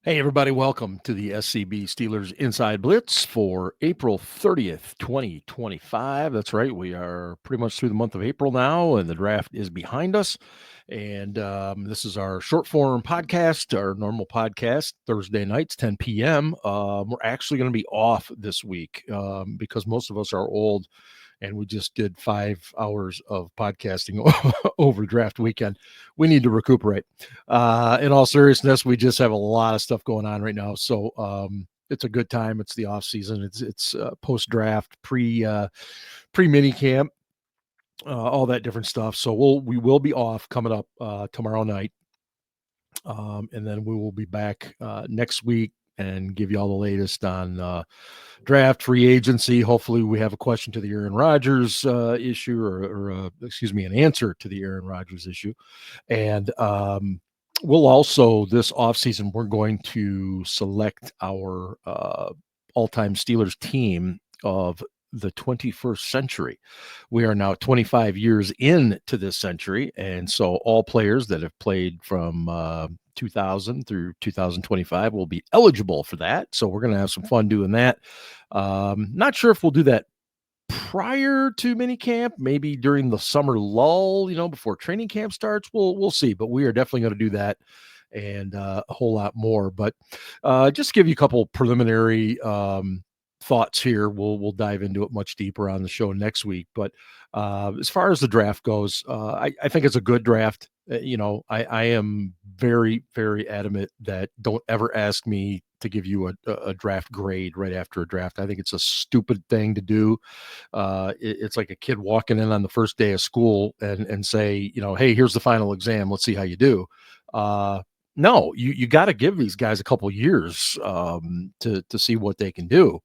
Hey, everybody, welcome to the SCB Steelers Inside Blitz for April 30th, 2025. That's right. We are pretty much through the month of April now, and the draft is behind us. And this is our short form podcast, our normal podcast, Thursday nights, 10 p.m. We're actually going to be off this week because most of us are old and we just did 5 hours of podcasting over draft weekend. We need to recuperate. In all seriousness, we just have a lot of stuff going on right now. So it's a good time. It's the off season. It's post draft, pre mini camp, all that different stuff. So we will be off coming up tomorrow night, and then we will be back next week and give you all the latest on draft, free agency. Hopefully, we have a question to the Aaron Rodgers issue, or excuse me, an answer to the Aaron Rodgers issue, and we'll also, this offseason, we're going to select our all-time Steelers team of the 21st century. We are now 25 years into this century, and so all players that have played from 2000 through 2025 will be eligible for that. So we're going to have some fun doing that. Not sure if we'll do that prior to minicamp, maybe during the summer lull, before training camp starts. We'll see, but we are definitely going to do that and a whole lot more. But just give you a couple preliminary thoughts here. We'll dive into it much deeper on the show next week. But as far as the draft goes, I think it's a good draft. I am very, very adamant that don't ever ask me to give you a draft grade right after a draft. I think it's a stupid thing to do. It's like a kid walking in on the first day of school and say, hey, here's the final exam. Let's see how you do. No, you got to give these guys a couple years to see what they can do.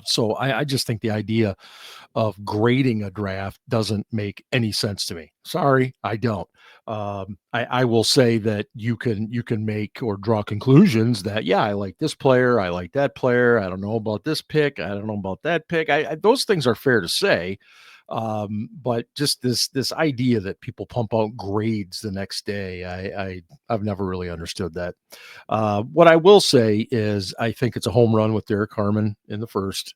So I just think the idea of grading a draft doesn't make any sense to me. Sorry, I don't. I will say that you can make or draw conclusions that, yeah, I like this player, I like that player, I don't know about this pick, I don't know about that pick. Those things are fair to say. But just this idea that people pump out grades the next day, I've never really understood that. What I will say is I think it's a home run with Derek Harmon in the first.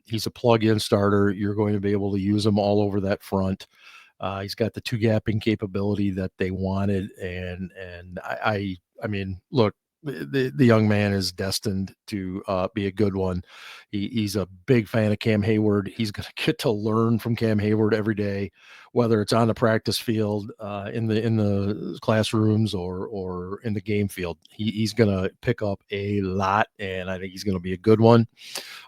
He's a plug-in starter. You're going to be able to use him all over that front. He's got the two gapping capability that they wanted, and I mean, look, the young man is destined to be a good one. He's a big fan of Cam Hayward. He's going to get to learn from Cam Hayward every day, whether it's on the practice field, in the classrooms, or in the game field. He's going to pick up a lot, and I think he's going to be a good one.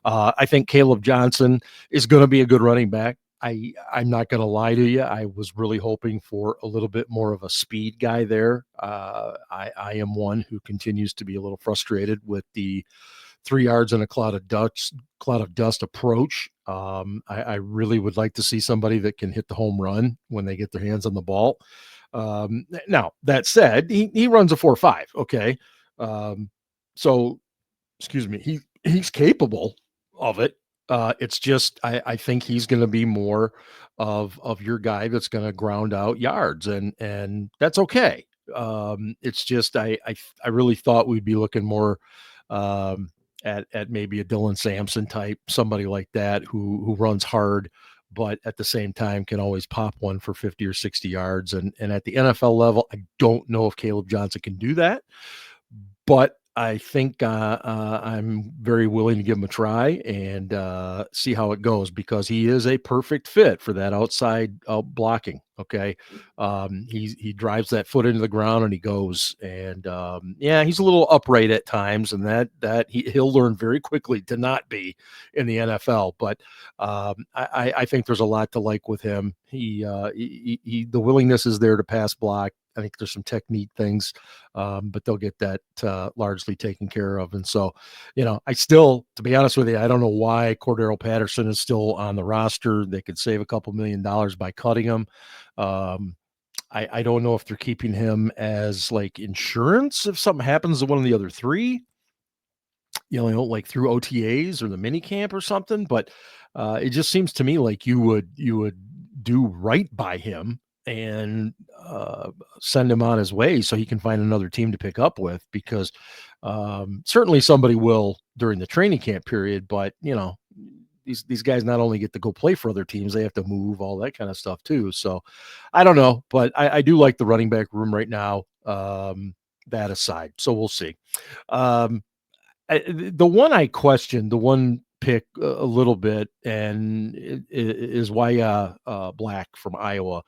I think Caleb Johnson is going to be a good running back. I'm not going to lie to you. I was really hoping for a little bit more of a speed guy there. I am one who continues to be a little frustrated with the 3 yards in a cloud of dust approach. I really would like to see somebody that can hit the home run when they get their hands on the ball. Now that said, he runs a 4.5. Okay. So excuse me, he's capable of it. It's just I think he's going to be more of your guy that's going to ground out yards, and that's okay. It's just I really thought we'd be looking more at maybe a Dylan Sampson type, somebody like that who runs hard, but at the same time can always pop one for 50 or 60 yards. And at the NFL level, I don't know if Caleb Johnson can do that, but I think I'm very willing to give him a try and see how it goes, because he is a perfect fit for that outside blocking. Okay, he drives that foot into the ground and he goes, and yeah, he's a little upright at times, and that he'll learn very quickly to not be in the NFL. But I think there's a lot to like with him. The willingness is there to pass block. I think there's some technique things, but they'll get that largely taken care of. And so, I still, to be honest with you, I don't know why Cordero Patterson is still on the roster. They could save a couple $1 million by cutting him. I don't know if they're keeping him as like insurance if something happens to one of the other three, like through OTAs or the mini camp or something. But it just seems to me like you would do right by him and send him on his way so he can find another team to pick up with, because certainly somebody will during the training camp period, but these guys not only get to go play for other teams, they have to move, all that kind of stuff too. So I don't know, but I do like the running back room right now. That aside, so we'll see. Um, the one I questioned, the one pick a little bit, and is why Black from Iowa,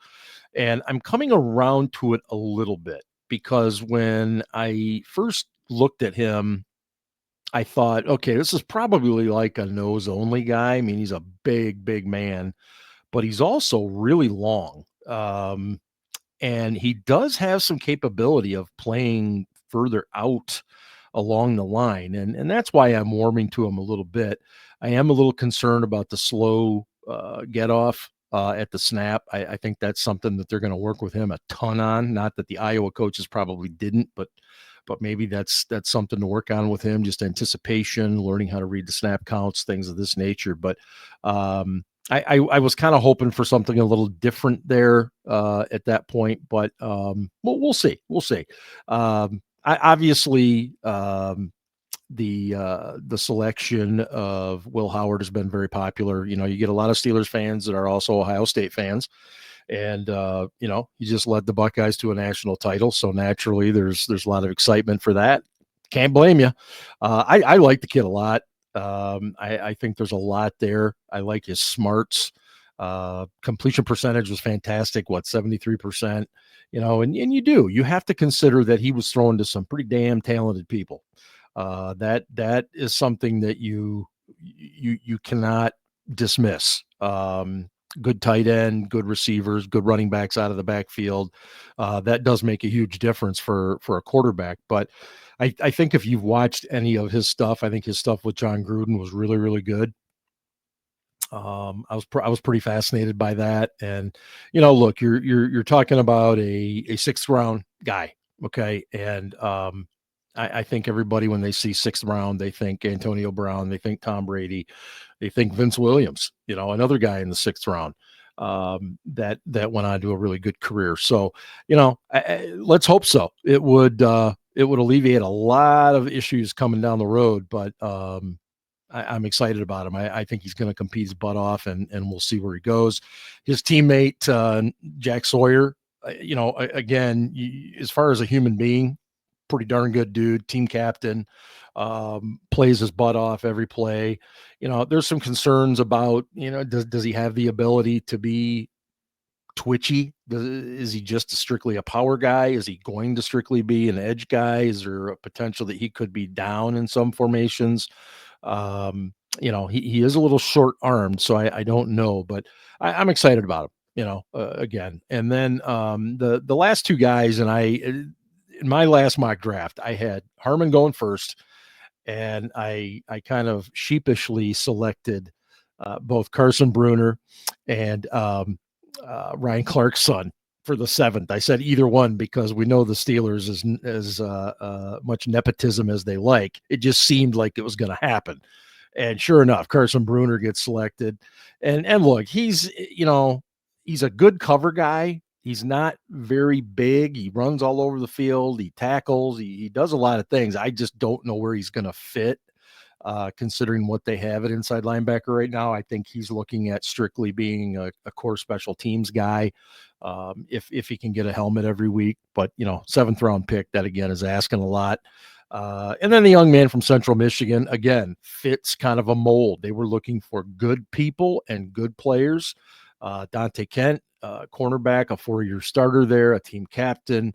and I'm coming around to it a little bit, because when I first looked at him, I thought, okay, this is probably like a nose only guy. I mean, he's a big, big man, but he's also really long. And he does have some capability of playing further out along the line. And that's why I'm warming to him a little bit. I am a little concerned about the slow get off at the snap. I think that's something that they're going to work with him a ton on. Not that the Iowa coaches probably didn't, but maybe that's something to work on with him, just anticipation, learning how to read the snap counts, things of this nature. But I was kind of hoping for something a little different there at that point, but we'll see. We'll see. Obviously, the selection of Will Howard has been very popular. You get a lot of Steelers fans that are also Ohio State fans, and he just led the Buckeyes to a national title, so naturally there's a lot of excitement for that. Can't blame you. I like the kid a lot. I think there's a lot there. I like his smarts. Completion percentage was fantastic. 73%, and you have to consider that he was thrown to some pretty damn talented people. That is something that you cannot dismiss. Good tight end, good receivers, good running backs out of the backfield. That does make a huge difference for a quarterback. But I think if you've watched any of his stuff, I think his stuff with John Gruden was really, really good. I was pretty fascinated by that. And look, you're talking about a sixth round guy, okay? And I think everybody, when they see sixth round, they think Antonio Brown, they think Tom Brady, they think Vince Williams, another guy in the sixth round that went on to a really good career. So, let's hope so. It would alleviate a lot of issues coming down the road, but I'm excited about him. I think he's going to compete his butt off, and we'll see where he goes. His teammate, Jack Sawyer, again, as far as a human being, pretty darn good dude, team captain, plays his butt off every play. There's some concerns about, does he have the ability to be twitchy? Is he just strictly a power guy? Is he going to strictly be an edge guy? Is there a potential that he could be down in some formations? He is a little short armed, so I don't know, but I'm excited about him, again. And then the last two guys, and in my last mock draft, I had Harmon going first, and I kind of sheepishly selected both Carson Bruner and Ryan Clark's son for the seventh. I said either one because we know the Steelers as much nepotism as they like. It just seemed like it was going to happen, and sure enough, Carson Bruner gets selected. And look, he's a good cover guy. He's not very big. He runs all over the field. He tackles. He does a lot of things. I just don't know where he's going to fit. Considering what they have at inside linebacker right now, I think he's looking at strictly being a core special teams guy. If he can get a helmet every week, but seventh round pick, that again is asking a lot. And then the young man from Central Michigan, again, fits kind of a mold. They were looking for good people and good players. Dante Kent, cornerback, a 4-year starter there, a team captain,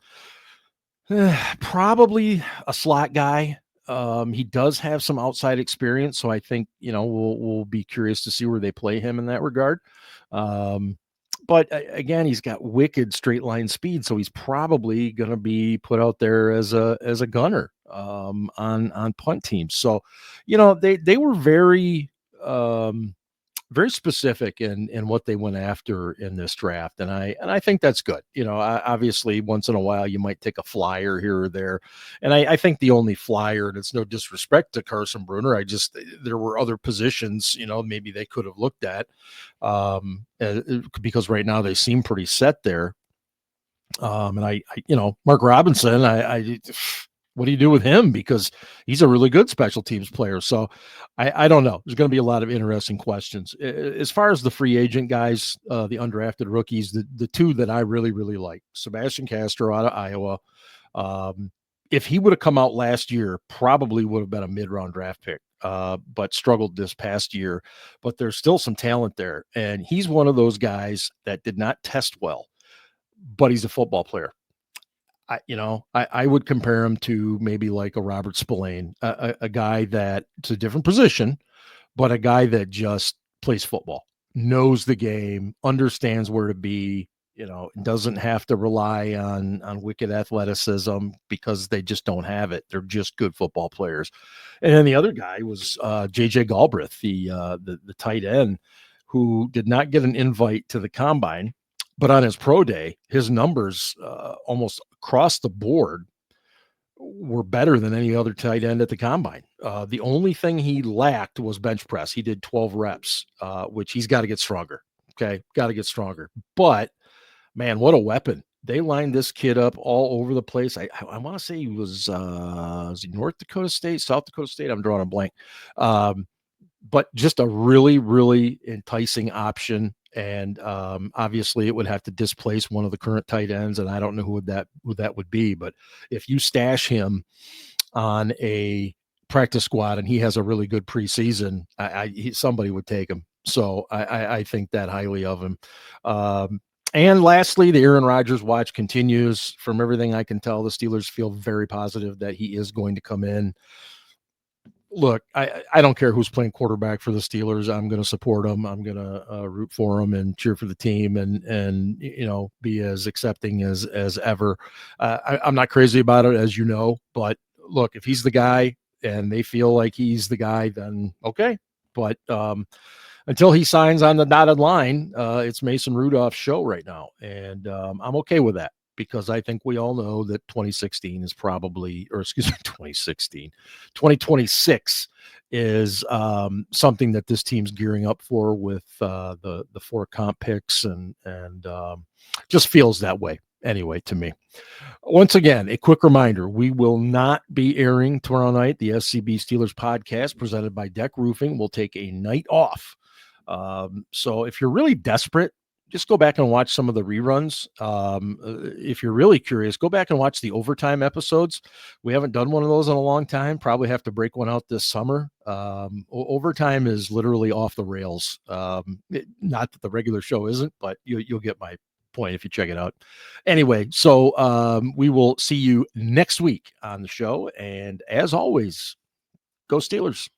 probably a slot guy. He does have some outside experience, so I think we'll be curious to see where they play him in that regard. But again, he's got wicked straight line speed, so he's probably going to be put out there as a gunner on punt teams. So, they were very very specific in what they went after in this draft. And I think that's good. Obviously once in a while you might take a flyer here or there. And I think the only flyer, and it's no disrespect to Carson Bruner, there were other positions, maybe they could have looked at because right now they seem pretty set there. And Mark Robinson, what do you do with him? Because he's a really good special teams player. So I don't know. There's going to be a lot of interesting questions. As far as the free agent guys, the undrafted rookies, the two that I really, really like, Sebastian Castro out of Iowa. If he would have come out last year, probably would have been a mid-round draft pick, but struggled this past year. But there's still some talent there. And he's one of those guys that did not test well, but he's a football player. I would compare him to maybe like a Robert Spillane, a guy that it's a different position, but a guy that just plays football, knows the game, understands where to be, doesn't have to rely on wicked athleticism because they just don't have it. They're just good football players. And then the other guy was JJ Galbraith, the tight end, who did not get an invite to the combine, but on his pro day, his numbers almost across the board were better than any other tight end at the combine. The only thing he lacked was bench press. He did 12 reps, which he's got to get stronger. Okay. Got to get stronger. But man, what a weapon. They lined this kid up all over the place. I want to say he was he North Dakota State, South Dakota State. I'm drawing a blank. But just a really, really enticing option. And obviously it would have to displace one of the current tight ends. And I don't know who that would be, but if you stash him on a practice squad and he has a really good preseason, somebody would take him. So I think that highly of him. And lastly, the Aaron Rodgers watch continues. From everything I can tell, the Steelers feel very positive that he is going to come in. Look, I don't care who's playing quarterback for the Steelers. I'm going to support them. I'm going to root for them and cheer for the team and be as accepting as ever. I'm not crazy about it, as you know, but look, if he's the guy and they feel like he's the guy, then okay. But until he signs on the dotted line, it's Mason Rudolph's show right now, and I'm okay with that. Because I think we all know that 2016 is probably, or excuse me, 2026 is something that this team's gearing up for with the 4 comp picks and just feels that way anyway to me. Once again, a quick reminder, we will not be airing tomorrow night. The SCB Steelers podcast presented by Deck Roofing will take a night off. So if you're really desperate, just go back and watch some of the reruns. If you're really curious, go back and watch the overtime episodes. We haven't done one of those in a long time. Probably have to break one out this summer. Overtime is literally off the rails. Not that the regular show isn't, but you'll get my point if you check it out. Anyway, so we will see you next week on the show. And as always, go Steelers.